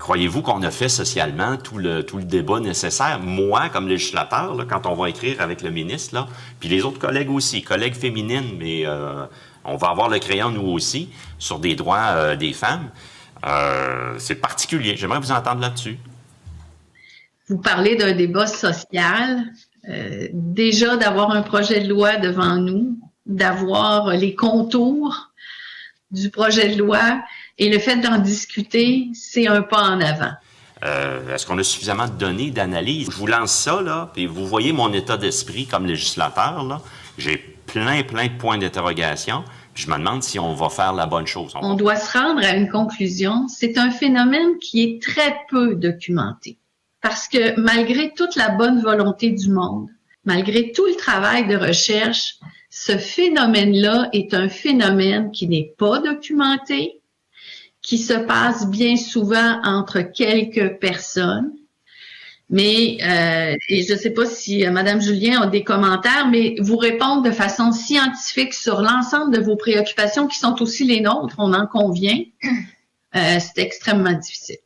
croyez-vous qu'on a fait socialement tout le débat nécessaire? Moi, comme législateur, là, quand on va écrire avec le ministre, là, puis les autres collègues aussi, collègues féminines, mais on va avoir le crayon nous aussi sur des droits des femmes. C'est particulier. J'aimerais vous entendre là-dessus. Vous parlez d'un débat social. Déjà d'avoir un projet de loi devant nous, d'avoir les contours du projet de loi et le fait d'en discuter, c'est un pas en avant. Est-ce qu'on a suffisamment de données, d'analyse? Je vous lance ça, là, puis vous voyez mon état d'esprit comme législateur, là. J'ai plein de points d'interrogation. Puis je me demande si on va faire la bonne chose. On doit se rendre à une conclusion. C'est un phénomène qui est très peu documenté. Parce que malgré toute la bonne volonté du monde, malgré tout le travail de recherche, ce phénomène-là est un phénomène qui n'est pas documenté, qui se passe bien souvent entre quelques personnes. Mais, et je ne sais pas si Madame Julien a des commentaires, mais vous répondre de façon scientifique sur l'ensemble de vos préoccupations qui sont aussi les nôtres, on en convient, c'est extrêmement difficile.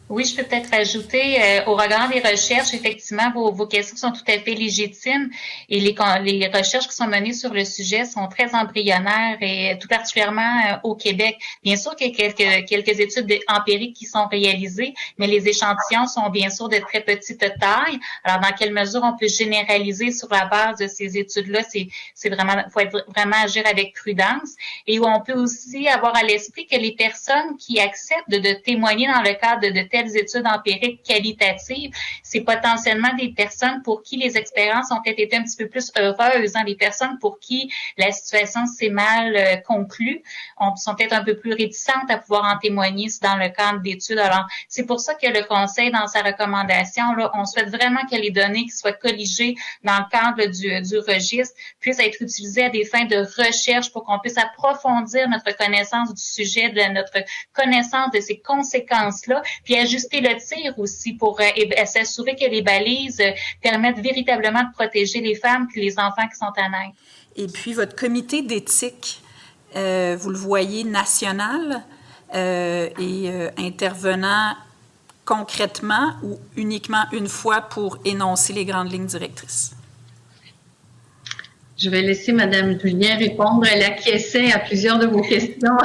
Oui, je peux peut-être ajouter, au regard des recherches, effectivement, vos questions sont tout à fait légitimes et les recherches qui sont menées sur le sujet sont très embryonnaires et tout particulièrement au Québec. Bien sûr qu'il y a quelques études empiriques qui sont réalisées, mais les échantillons sont bien sûr de très petite taille. Alors, dans quelle mesure on peut généraliser sur la base de ces études-là, c'est vraiment, faut vraiment agir avec prudence. Et où on peut aussi avoir à l'esprit que les personnes qui acceptent de témoigner dans le cadre de telles études empiriques qualitatives, c'est potentiellement des personnes pour qui les expériences ont peut-être été un petit peu plus heureuses, hein, des personnes pour qui la situation s'est mal conclue, sont peut-être un peu plus réticentes à pouvoir en témoigner dans le cadre d'études. Alors, c'est pour ça que le Conseil, dans sa recommandation, là, on souhaite vraiment que les données qui soient colligées dans le cadre du registre puissent être utilisées à des fins de recherche pour qu'on puisse approfondir notre connaissance du sujet, de notre connaissance de ces conséquences-là, puis ajuster le tir aussi pour s'assurer que les balises permettent véritablement de protéger les femmes et les enfants qui sont à naître. Et puis, votre comité d'éthique, vous le voyez national et intervenant concrètement ou uniquement une fois pour énoncer les grandes lignes directrices? Je vais laisser Mme Julien répondre. Elle acquiesçait à plusieurs de vos questions.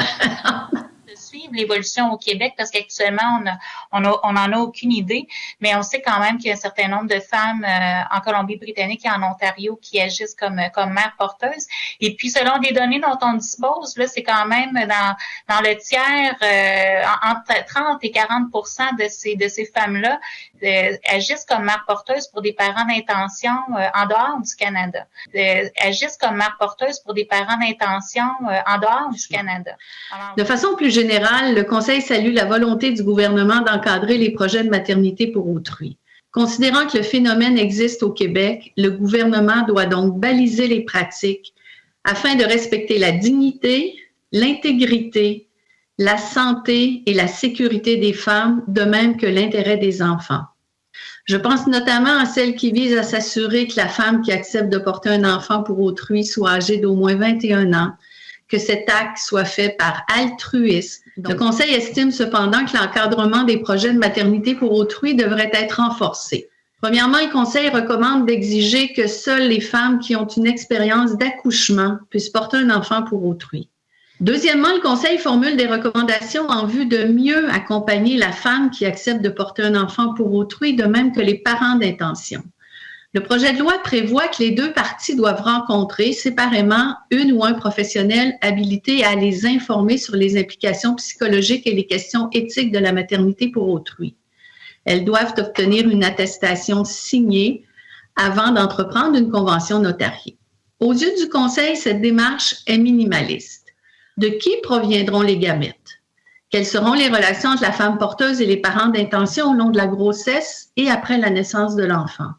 Suivre l'évolution au Québec parce qu'actuellement, on en a aucune idée, mais on sait quand même qu'il y a un certain nombre de femmes en Colombie-Britannique et en Ontario qui agissent comme mères porteuses. Et puis, selon des données dont on dispose, là, c'est quand même dans le tiers, entre 30 et 40% de ces femmes-là agissent comme mères porteuses pour des parents d'intention en dehors du Canada. Agissent comme mères porteuses pour des parents d'intention en dehors du Canada. Alors, de façon plus générale, le Conseil salue la volonté du gouvernement d'encadrer les projets de maternité pour autrui. Considérant que le phénomène existe au Québec, le gouvernement doit donc baliser les pratiques afin de respecter la dignité, l'intégrité, la santé et la sécurité des femmes, de même que l'intérêt des enfants. Je pense notamment à celle qui vise à s'assurer que la femme qui accepte de porter un enfant pour autrui soit âgée d'au moins 21 ans, que cet acte soit fait par altruisme. Le Conseil estime cependant que l'encadrement des projets de maternité pour autrui devrait être renforcé. Premièrement, le Conseil recommande d'exiger que seules les femmes qui ont une expérience d'accouchement puissent porter un enfant pour autrui. Deuxièmement, le Conseil formule des recommandations en vue de mieux accompagner la femme qui accepte de porter un enfant pour autrui, de même que les parents d'intention. Le projet de loi prévoit que les deux parties doivent rencontrer séparément une ou un professionnel habilité à les informer sur les implications psychologiques et les questions éthiques de la maternité pour autrui. Elles doivent obtenir une attestation signée avant d'entreprendre une convention notariée. Aux yeux du Conseil, cette démarche est minimaliste. De qui proviendront les gamètes? Quelles seront les relations entre la femme porteuse et les parents d'intention au long de la grossesse et après la naissance de l'enfant?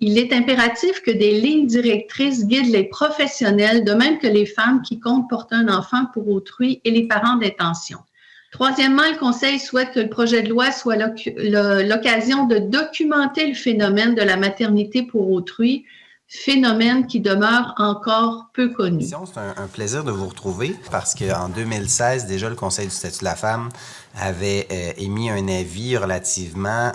Il est impératif que des lignes directrices guident les professionnels, de même que les femmes qui comptent porter un enfant pour autrui et les parents d'intention. Troisièmement, le Conseil souhaite que le projet de loi soit l'occasion de documenter le phénomène de la maternité pour autrui phénomène qui demeure encore peu connu. C'est un plaisir de vous retrouver parce qu'en 2016, déjà, le Conseil du statut de la femme avait émis un avis relativement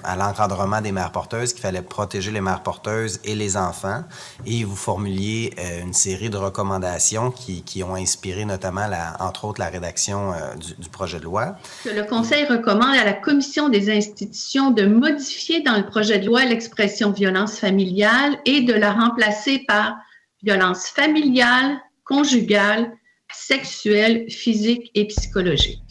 à l'encadrement des mères porteuses, qu'il fallait protéger les mères porteuses et les enfants. Et vous formuliez une série de recommandations qui ont inspiré notamment, entre autres, la rédaction du projet de loi. Le Conseil recommande à la Commission des institutions de modifier dans le projet de loi l'expression violence familiale et de la remplacer par violence familiale, conjugale, sexuelle, physique et psychologique.